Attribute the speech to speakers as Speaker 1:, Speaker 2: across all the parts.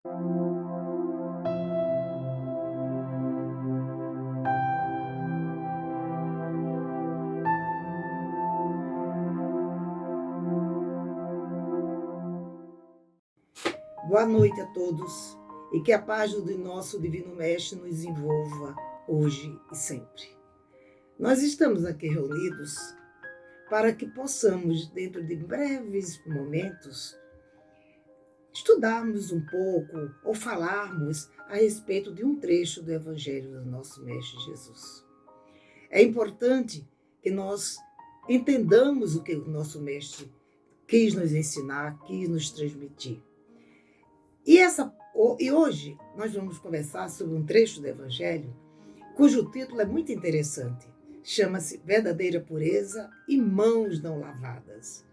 Speaker 1: Boa noite a todos e que a paz do nosso Divino Mestre nos envolva hoje e sempre. Nós estamos aqui reunidos para que possamos, dentro de breves momentos, estudarmos um pouco ou falarmos a respeito de um trecho do Evangelho do nosso Mestre Jesus. É importante que nós entendamos o que o nosso Mestre quis nos ensinar, quis nos transmitir. E hoje nós vamos conversar sobre um trecho do Evangelho cujo título é muito interessante. Chama-se Verdadeira Pureza e Mãos Não Lavadas.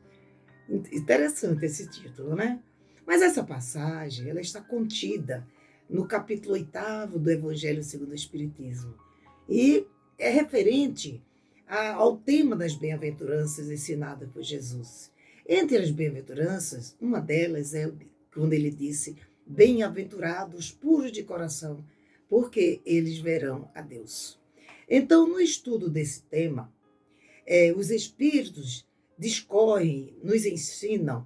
Speaker 1: Interessante esse título, né? Mas essa passagem ela está contida no capítulo 8º do Evangelho segundo o Espiritismo e é referente ao tema das bem-aventuranças ensinadas por Jesus. Entre as bem-aventuranças, uma delas é quando ele disse: bem-aventurados puros de coração, porque eles verão a Deus. Então, no estudo desse tema, os espíritos discorrem, nos ensinam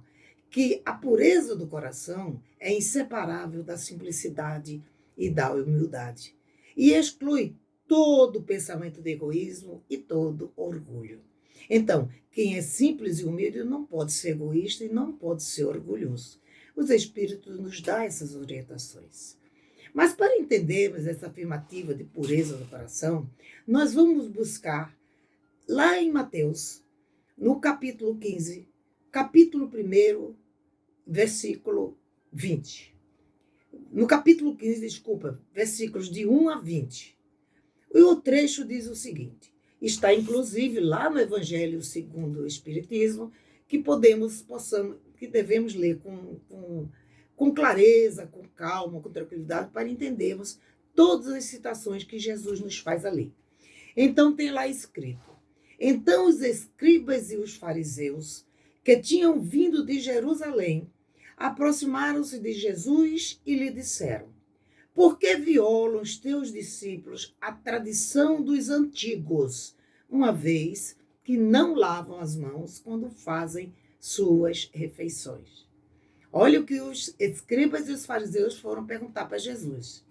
Speaker 1: que a pureza do coração é inseparável da simplicidade e da humildade, e exclui todo pensamento de egoísmo e todo orgulho. Então, quem é simples e humilde não pode ser egoísta e não pode ser orgulhoso. Os Espíritos nos dão essas orientações. Mas para entendermos essa afirmativa de pureza do coração, nós vamos buscar lá em Mateus, no capítulo 15, capítulo 1, versículo 20. No capítulo 15, versículos de 1 a 20. E o trecho diz o seguinte, está inclusive lá no Evangelho segundo o Espiritismo, que que devemos ler com clareza, com calma, com tranquilidade, para entendermos todas as citações que Jesus nos faz ali. Então tem lá escrito: então os escribas e os fariseus, que tinham vindo de Jerusalém, aproximaram-se de Jesus e lhe disseram: por que violam os teus discípulos a tradição dos antigos, uma vez que não lavam as mãos quando fazem suas refeições? Olha o que os escribas e os fariseus foram perguntar para Jesus.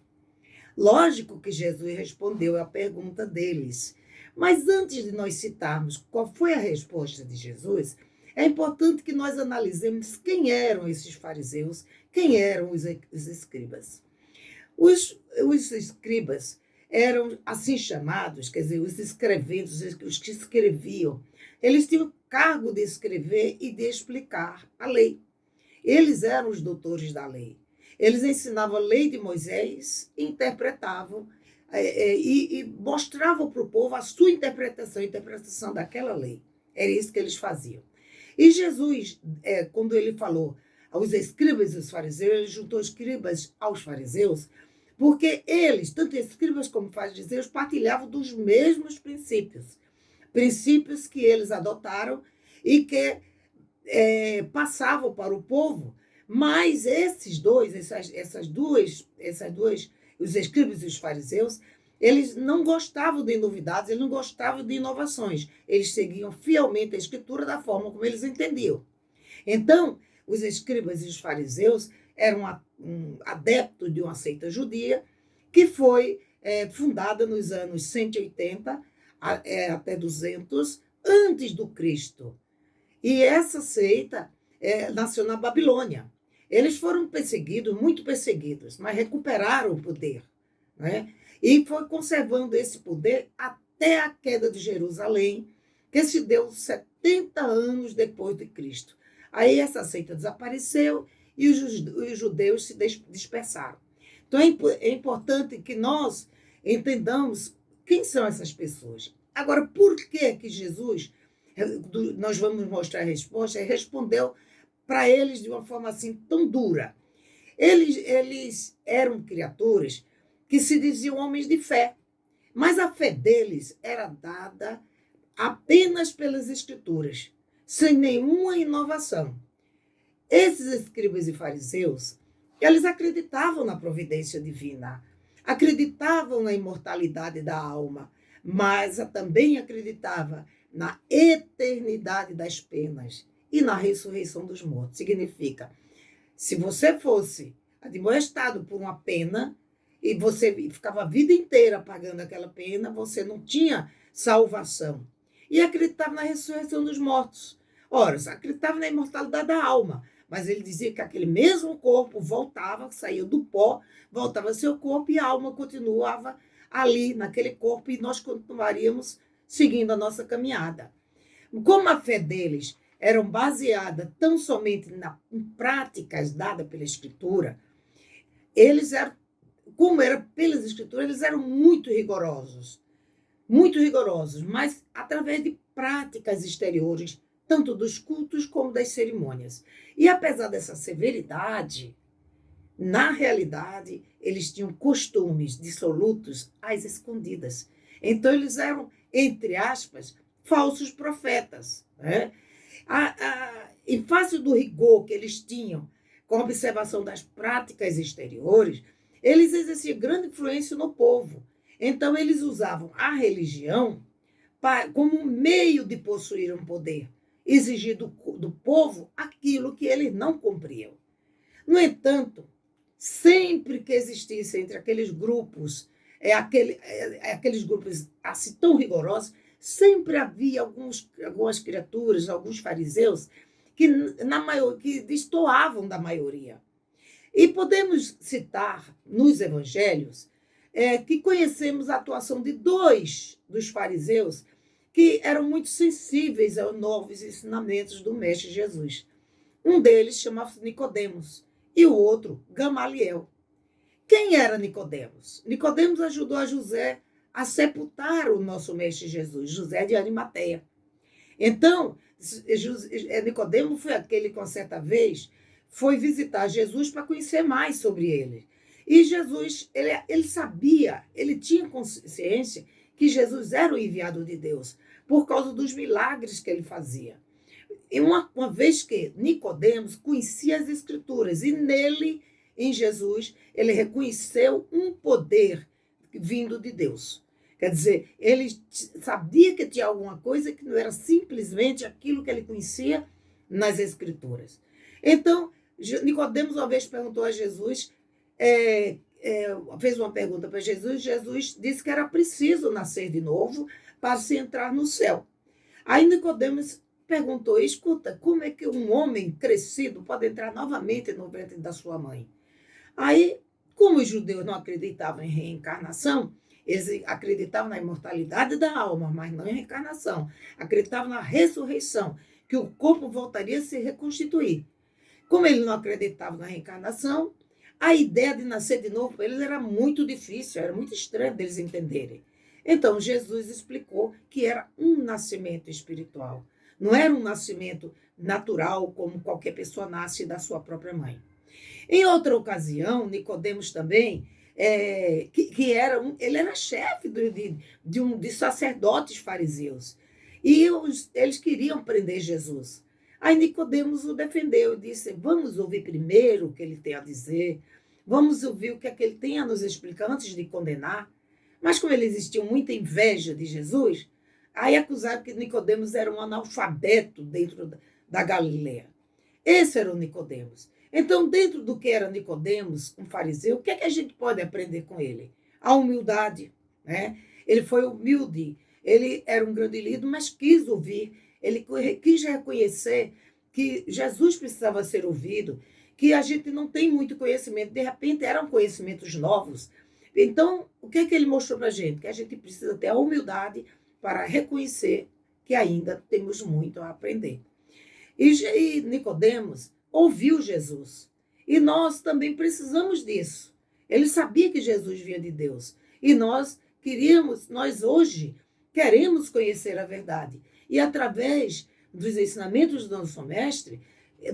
Speaker 1: Lógico que Jesus respondeu à pergunta deles. Mas antes de nós citarmos qual foi a resposta de Jesus, é importante que nós analisemos quem eram esses fariseus, quem eram os escribas. Os escribas eram assim chamados, quer dizer, os escreventes, os que escreviam. Eles tinham o cargo de escrever e de explicar a lei. Eles eram os doutores da lei. Eles ensinavam a lei de Moisés, interpretavam e mostravam para o povo a sua interpretação, a interpretação daquela lei. Era isso que eles faziam. E Jesus, quando ele falou aos escribas e aos fariseus, ele juntou os escribas aos fariseus, porque eles, tanto escribas como fariseus, partilhavam dos mesmos princípios. Princípios que eles adotaram e que passavam para o povo, mas os escribas e os fariseus, eles não gostavam de novidades, eles não gostavam de inovações. Eles seguiam fielmente a Escritura da forma como eles entendiam. Então, os escribas e os fariseus eram adeptos de uma seita judia que foi fundada nos anos 180 até 200 antes do Cristo. E essa seita nasceu na Babilônia. Eles foram perseguidos, muito perseguidos, mas recuperaram o poder, né? E foi conservando esse poder até a queda de Jerusalém, que se deu 70 anos depois de Cristo. Aí essa seita desapareceu e os judeus se dispersaram. Então é importante que nós entendamos quem são essas pessoas. Agora, por que Jesus, nós vamos mostrar a resposta, respondeu para eles de uma forma assim tão dura? Eles eram criaturas que se diziam homens de fé, mas a fé deles era dada apenas pelas Escrituras, sem nenhuma inovação. Esses escribas e fariseus Eles acreditavam na providência divina, acreditavam na imortalidade da alma, mas também acreditava na eternidade das penas e na ressurreição dos mortos. Significa, se você fosse admoestado por uma pena e você ficava a vida inteira pagando aquela pena, você não tinha salvação. E acreditava na ressurreição dos mortos. Ora, acreditava na imortalidade da alma, mas ele dizia que aquele mesmo corpo voltava, saía do pó, voltava ao seu corpo e a alma continuava ali, naquele corpo, e nós continuaríamos seguindo a nossa caminhada. Como a fé deles era baseada tão somente em práticas dadas pela Escritura, eles eram, como era pelas Escrituras, eles eram muito rigorosos, mas através de práticas exteriores, tanto dos cultos como das cerimônias. E apesar dessa severidade, na realidade, eles tinham costumes dissolutos às escondidas. Então, eles eram, entre aspas, falsos profetas. Né? Em face do rigor que eles tinham com a observação das práticas exteriores, eles exerciam grande influência no povo. Então, eles usavam a religião como um meio de possuir um poder, exigir do povo aquilo que eles não cumpriam. No entanto, sempre que existisse entre aqueles grupos, aqueles grupos assim tão rigorosos, sempre havia algumas criaturas, alguns fariseus, que destoavam da maioria. E podemos citar nos evangelhos que conhecemos a atuação de dois dos fariseus que eram muito sensíveis aos novos ensinamentos do Mestre Jesus. Um deles chamava-se Nicodemos e o outro Gamaliel. Quem era Nicodemos? Nicodemos ajudou a José a sepultar o nosso Mestre Jesus, José de Arimateia. Então, Nicodemos foi aquele que, uma certa vez, foi visitar Jesus para conhecer mais sobre ele. E Jesus, ele sabia, ele tinha consciência que Jesus era o enviado de Deus, por causa dos milagres que ele fazia. E uma vez que Nicodemos conhecia as Escrituras, e nele, em Jesus, ele reconheceu um poder vindo de Deus. Quer dizer, ele sabia que tinha alguma coisa que não era simplesmente aquilo que ele conhecia nas Escrituras. Então, Nicodemos uma vez perguntou a Jesus, fez uma pergunta para Jesus, Jesus disse que era preciso nascer de novo para se entrar no céu. Aí Nicodemos perguntou, escuta, como é que um homem crescido pode entrar novamente no ventre da sua mãe? Aí, como os judeus não acreditavam em reencarnação, eles acreditavam na imortalidade da alma, mas não em reencarnação. Acreditavam na ressurreição, que o corpo voltaria a se reconstituir. Como eles não acreditavam na reencarnação, a ideia de nascer de novo para eles era muito difícil, era muito estranho deles entenderem. Então, Jesus explicou que era um nascimento espiritual. Não era um nascimento natural, como qualquer pessoa nasce da sua própria mãe. Em outra ocasião, Nicodemos também, ele era chefe de sacerdotes fariseus. E eles queriam prender Jesus. Aí Nicodemos o defendeu e disse, vamos ouvir primeiro o que ele tem a dizer, vamos ouvir o que é que ele tem a nos explicar antes de condenar. Mas como eles tinham muita inveja de Jesus, aí acusaram que Nicodemos era um analfabeto dentro da Galileia. Esse era o Nicodemos. Então, dentro do que era Nicodemos, um fariseu, o que é que a gente pode aprender com ele? A humildade. Né? Ele foi humilde, ele era um grande líder, mas quis ouvir, ele quis reconhecer que Jesus precisava ser ouvido, que a gente não tem muito conhecimento, de repente eram conhecimentos novos. Então, o que é que ele mostrou para a gente? Que a gente precisa ter a humildade para reconhecer que ainda temos muito a aprender. E Nicodemos ouviu Jesus. E nós também precisamos disso. Ele sabia que Jesus vinha de Deus. E nós hoje queremos conhecer a verdade. E através dos ensinamentos do nosso mestre,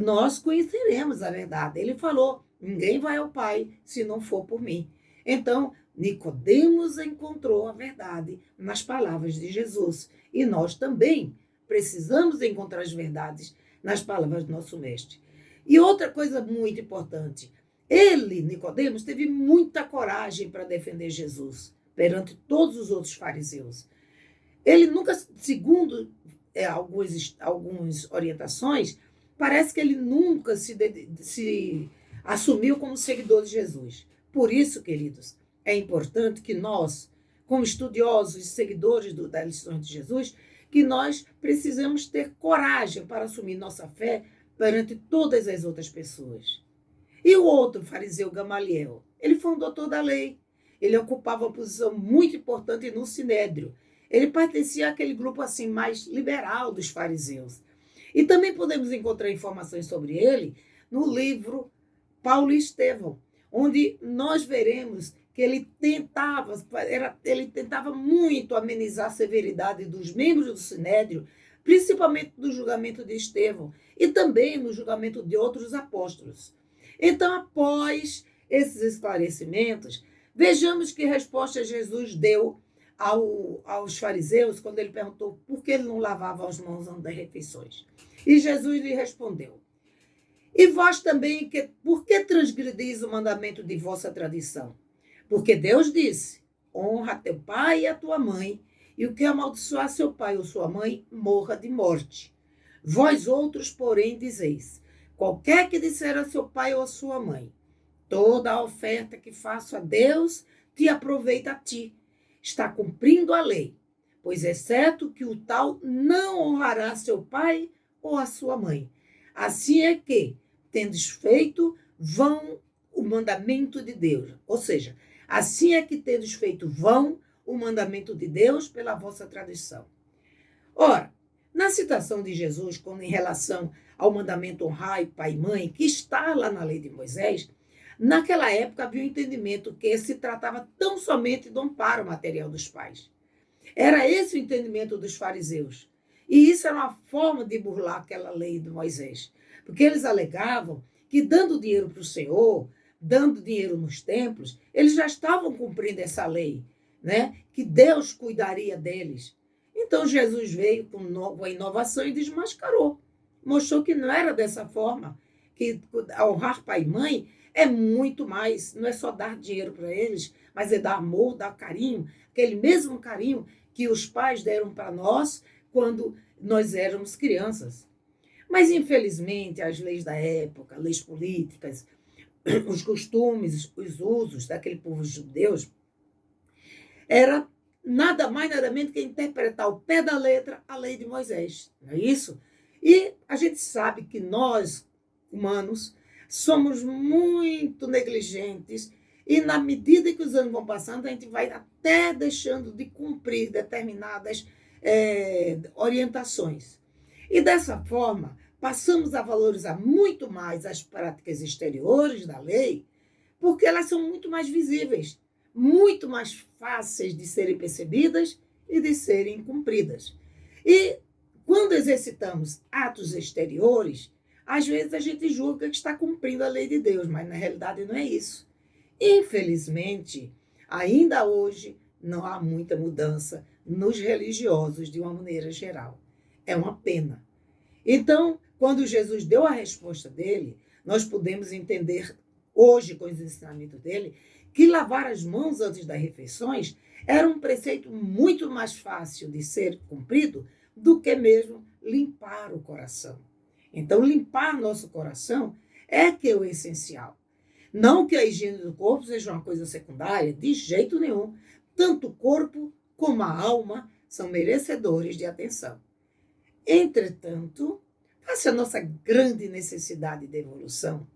Speaker 1: nós conheceremos a verdade. Ele falou, ninguém vai ao Pai se não for por mim. Então, Nicodemos encontrou a verdade nas palavras de Jesus. E nós também precisamos encontrar as verdades nas palavras do nosso mestre. E outra coisa muito importante, Ele, Nicodemos, teve muita coragem para defender Jesus perante todos os outros fariseus. Ele nunca, segundo algumas orientações, parece que ele nunca se assumiu como seguidor de Jesus. Por isso, queridos, é importante que nós, como estudiosos e seguidores das lições de Jesus, que nós precisamos ter coragem para assumir nossa fé perante todas as outras pessoas. E o outro fariseu, Gamaliel, ele foi um doutor da lei. Ele ocupava uma posição muito importante no Sinédrio. Ele pertencia àquele grupo assim mais liberal dos fariseus. E também podemos encontrar informações sobre ele no livro Paulo e Estevão, onde nós veremos que ele tentava muito amenizar a severidade dos membros do Sinédrio, principalmente no julgamento de Estevão e também no julgamento de outros apóstolos. Então, após esses esclarecimentos, vejamos que resposta Jesus deu aos fariseus quando ele perguntou por que ele não lavava as mãos antes das refeições. E Jesus lhe respondeu: e vós também, por que transgredis o mandamento de vossa tradição? Porque Deus disse: honra teu pai e a tua mãe, e o que amaldiçoar seu pai ou sua mãe, morra de morte. Vós outros, porém, dizeis: qualquer que disser a seu pai ou a sua mãe, toda a oferta que faço a Deus te aproveita a ti. Está cumprindo a lei, pois é certo que o tal não honrará seu pai ou a sua mãe. Assim é que, tendes feito vão o mandamento de Deus. Ou seja, assim é que tendes feito vão o mandamento de Deus pela vossa tradição. Ora, na citação de Jesus, quando em relação ao mandamento honrai pai e mãe, que está lá na lei de Moisés, naquela época havia um entendimento que se tratava tão somente do amparo material dos pais. Era esse o entendimento dos fariseus. E isso era uma forma de burlar aquela lei de Moisés. Porque eles alegavam que dando dinheiro para o Senhor, dando dinheiro nos templos, eles já estavam cumprindo essa lei, né? Que Deus cuidaria deles. Então Jesus veio com uma inovação e desmascarou. Mostrou que não era dessa forma, que honrar pai e mãe é muito mais, não é só dar dinheiro para eles, mas é dar amor, dar carinho, aquele mesmo carinho que os pais deram para nós quando nós éramos crianças. Mas, infelizmente, as leis da época, leis políticas, os costumes, os usos daquele povo judeu, era nada mais, nada menos que interpretar ao pé da letra a lei de Moisés, não é isso? E a gente sabe que nós, humanos, somos muito negligentes e, na medida que os anos vão passando, a gente vai até deixando de cumprir determinadas orientações. E, dessa forma, passamos a valorizar muito mais as práticas exteriores da lei, porque elas são muito mais visíveis, muito mais fáceis de serem percebidas e de serem cumpridas. E, quando exercitamos atos exteriores, às vezes a gente julga que está cumprindo a lei de Deus, mas na realidade não é isso. Infelizmente, ainda hoje não há muita mudança nos religiosos de uma maneira geral. É uma pena. Então, quando Jesus deu a resposta dele, nós podemos entender hoje, com os ensinamentos dele, que lavar as mãos antes das refeições era um preceito muito mais fácil de ser cumprido do que mesmo limpar o coração. Então, limpar nosso coração é que é o essencial. Não que a higiene do corpo seja uma coisa secundária, de jeito nenhum. Tanto o corpo como a alma são merecedores de atenção. Entretanto, face à nossa grande necessidade de evolução,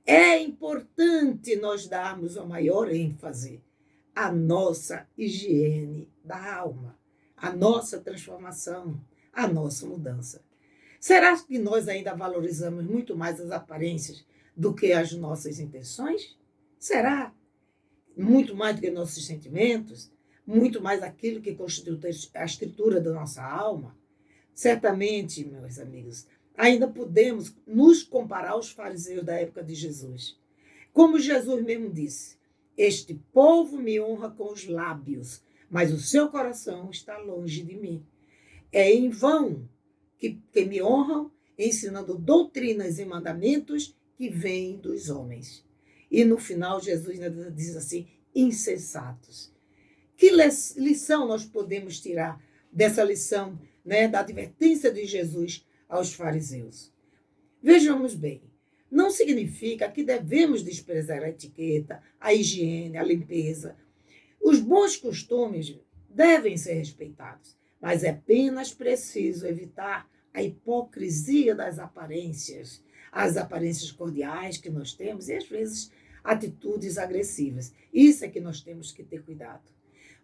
Speaker 1: é importante nós darmos a maior ênfase à nossa higiene da alma, à nossa transformação, à nossa mudança. Será que nós ainda valorizamos muito mais as aparências do que as nossas intenções? Será? Muito mais do que nossos sentimentos? Muito mais aquilo que constitui a estrutura da nossa alma? Certamente, meus amigos, ainda podemos nos comparar aos fariseus da época de Jesus. Como Jesus mesmo disse: este povo me honra com os lábios, mas o seu coração está longe de mim. É em vão que me honram, ensinando doutrinas e mandamentos que vêm dos homens. E no final, Jesus ainda diz assim, insensatos. Que lição nós podemos tirar dessa lição, né, da advertência de Jesus aos fariseus? Vejamos bem, não significa que devemos desprezar a etiqueta, a higiene, a limpeza. Os bons costumes devem ser respeitados, mas é apenas preciso evitar a hipocrisia das aparências, as aparências cordiais que nós temos e, às vezes, atitudes agressivas. Isso é que nós temos que ter cuidado.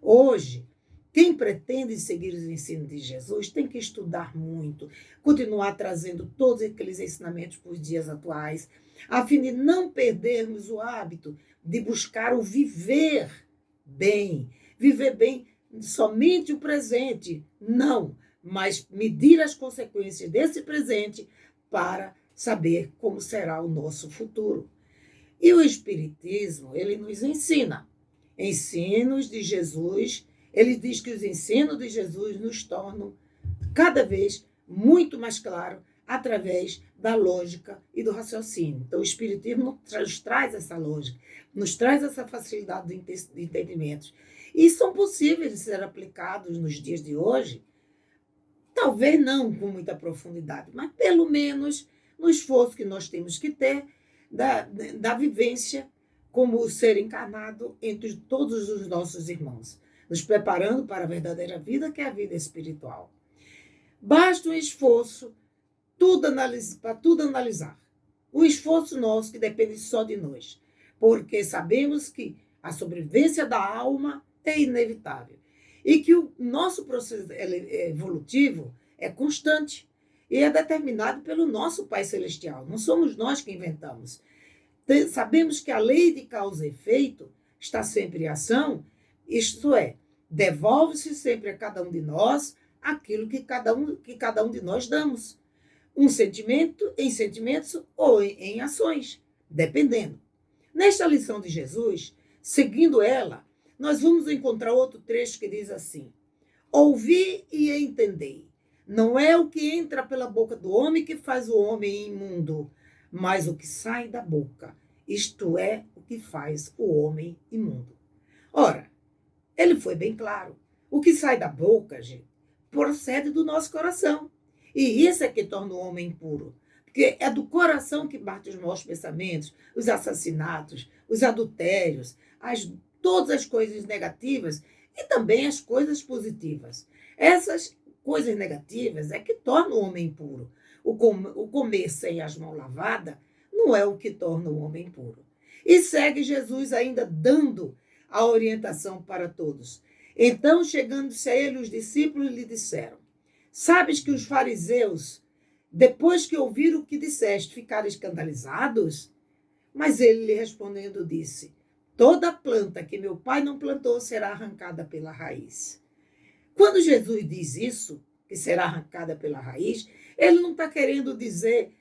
Speaker 1: Hoje, quem pretende seguir os ensinos de Jesus tem que estudar muito, continuar trazendo todos aqueles ensinamentos para os dias atuais, a fim de não perdermos o hábito de buscar o viver bem somente o presente, não, mas medir as consequências desse presente para saber como será o nosso futuro. E o Espiritismo, ele nos ensina ensinos de Jesus. Ele diz que os ensinos de Jesus nos tornam cada vez muito mais claro através da lógica e do raciocínio. Então, o Espiritismo nos traz essa lógica, nos traz essa facilidade de entendimento. E são possíveis de ser aplicados nos dias de hoje, talvez não com muita profundidade, mas pelo menos no esforço que nós temos que ter da vivência como ser encarnado entre todos os nossos irmãos, nos preparando para a verdadeira vida, que é a vida espiritual. Basta um esforço para tudo analisar. Um esforço nosso que depende só de nós, porque sabemos que a sobrevivência da alma é inevitável e que o nosso processo evolutivo é constante e é determinado pelo nosso Pai Celestial. Não somos nós que inventamos. Sabemos que a lei de causa e efeito está sempre em ação, isto é, devolve-se sempre a cada um de nós aquilo que cada um de nós damos. Um sentimento em sentimentos ou em ações, dependendo. Nesta lição de Jesus, seguindo ela, nós vamos encontrar outro trecho que diz assim: ouvi e entendei. Não é o que entra pela boca do homem que faz o homem imundo, mas o que sai da boca, isto é o que faz o homem imundo. Ora, ele foi bem claro. O que sai da boca, gente, procede do nosso coração. E isso é que torna o homem impuro. Porque é do coração que partem os maus pensamentos, os assassinatos, os adultérios, todas as coisas negativas e também as coisas positivas. Essas coisas negativas é que tornam o homem impuro. O comer sem as mãos lavadas não é o que torna o homem impuro. E segue Jesus ainda dando a orientação para todos. Então, chegando-se a ele, os discípulos lhe disseram: sabes que os fariseus, depois que ouviram o que disseste, ficaram escandalizados? Mas ele lhe respondendo disse: toda planta que meu pai não plantou será arrancada pela raiz. Quando Jesus diz isso, que será arrancada pela raiz, ele não está querendo dizer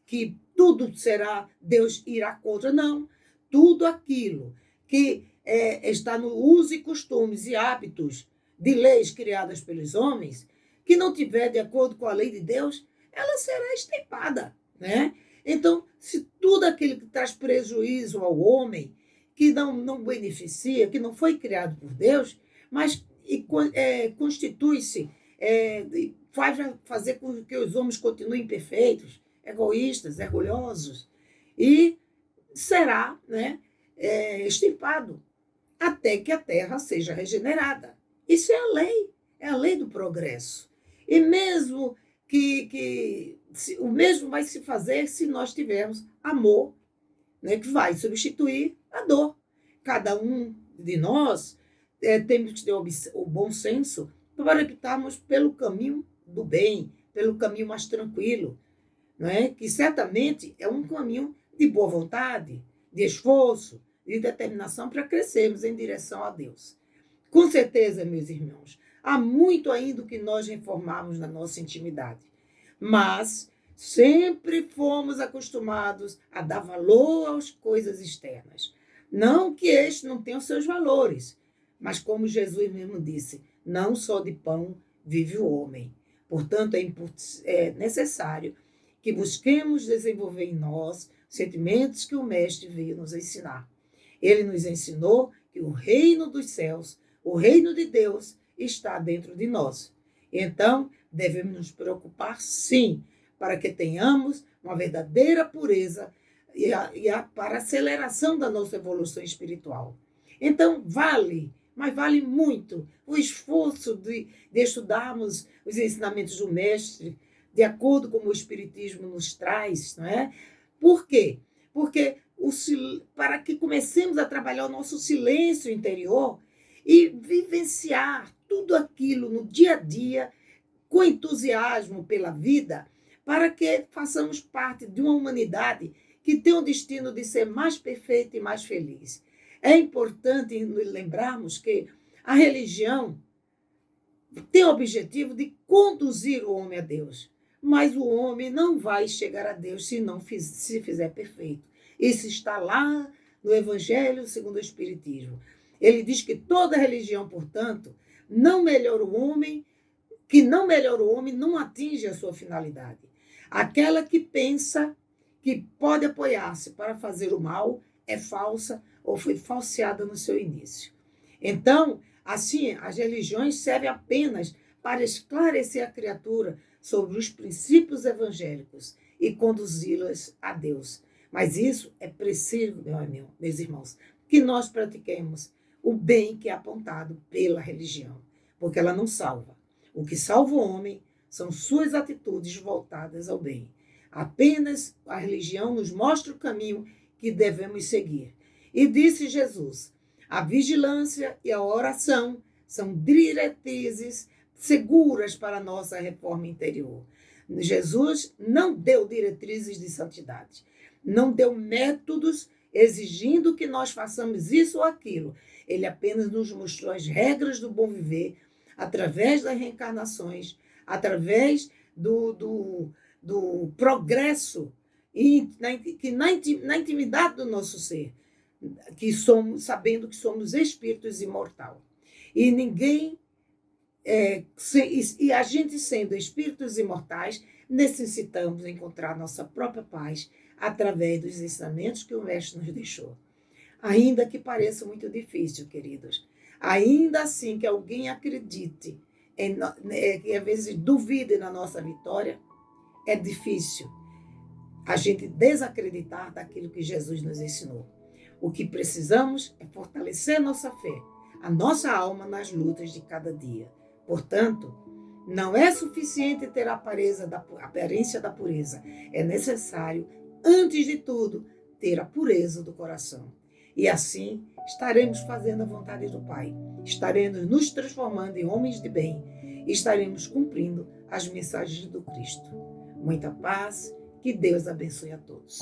Speaker 1: que tudo será, Deus irá contra, não. Tudo aquilo que está no uso e costumes e hábitos de leis criadas pelos homens, que não tiver de acordo com a lei de Deus, ela será extirpada, né? Então, se tudo aquilo que traz prejuízo ao homem, que não beneficia, que não foi criado por Deus, mas constitui-se, faz fazer com que os homens continuem imperfeitos, egoístas, orgulhosos, e será, né, extirpado, até que a terra seja regenerada. Isso é a lei do progresso. E mesmo o mesmo vai se fazer se nós tivermos amor, né, que vai substituir a dor. Cada um de nós temos que ter o bom senso para optarmos pelo caminho do bem, pelo caminho mais tranquilo, não é? Que certamente é um caminho de boa vontade, de esforço, de determinação para crescermos em direção a Deus. Com certeza, meus irmãos, há muito ainda que nós reformarmos na nossa intimidade, mas sempre fomos acostumados a dar valor às coisas externas. Não que este não tenha os seus valores, mas como Jesus mesmo disse, não só de pão vive o homem. Portanto, é necessário que busquemos desenvolver em nós sentimentos que o Mestre veio nos ensinar. Ele nos ensinou que o reino dos céus, o reino de Deus, está dentro de nós. Então, devemos nos preocupar, sim, para que tenhamos uma verdadeira pureza para a aceleração da nossa evolução espiritual. Então, mas vale muito o esforço de estudarmos os ensinamentos do Mestre, de acordo com o Espiritismo nos traz, não é? Por quê? Porque para que comecemos a trabalhar o nosso silêncio interior e vivenciar tudo aquilo no dia a dia, com entusiasmo pela vida, para que façamos parte de uma humanidade que tem o destino de ser mais perfeita e mais feliz. É importante nos lembrarmos que a religião tem o objetivo de conduzir o homem a Deus, mas o homem não vai chegar a Deus se não se fizer perfeito. Isso está lá no Evangelho segundo o Espiritismo. Ele diz que toda religião, portanto, não melhora o homem, não atinge a sua finalidade. Aquela que pensa que pode apoiar-se para fazer o mal é falsa ou foi falseada no seu início. Então, assim, as religiões servem apenas para esclarecer a criatura sobre os princípios evangélicos e conduzi-las a Deus. Mas isso é preciso, meus irmãos, que nós pratiquemos o bem que é apontado pela religião, porque ela não salva. O que salva o homem são suas atitudes voltadas ao bem. Apenas a religião nos mostra o caminho que devemos seguir. E disse Jesus: a vigilância e a oração são diretrizes seguras para a nossa reforma interior. Jesus não deu diretrizes de santidade, não deu métodos exigindo que nós façamos isso ou aquilo. Ele apenas nos mostrou as regras do bom viver através das reencarnações, através do progresso e na intimidade do nosso ser, que somos, sabendo que somos espíritos imortais. E e a gente sendo espíritos imortais, necessitamos encontrar nossa própria paz através dos ensinamentos que o Mestre nos deixou. Ainda que pareça muito difícil, queridos, ainda assim que alguém acredite, que às vezes duvide na nossa vitória, é difícil a gente desacreditar daquilo que Jesus nos ensinou. O que precisamos é fortalecer nossa fé, a nossa alma nas lutas de cada dia. Portanto, não é suficiente ter a aparência da pureza. É necessário, antes de tudo, ter a pureza do coração. E assim estaremos fazendo a vontade do Pai. Estaremos nos transformando em homens de bem. E estaremos cumprindo as mensagens do Cristo. Muita paz, que Deus abençoe a todos.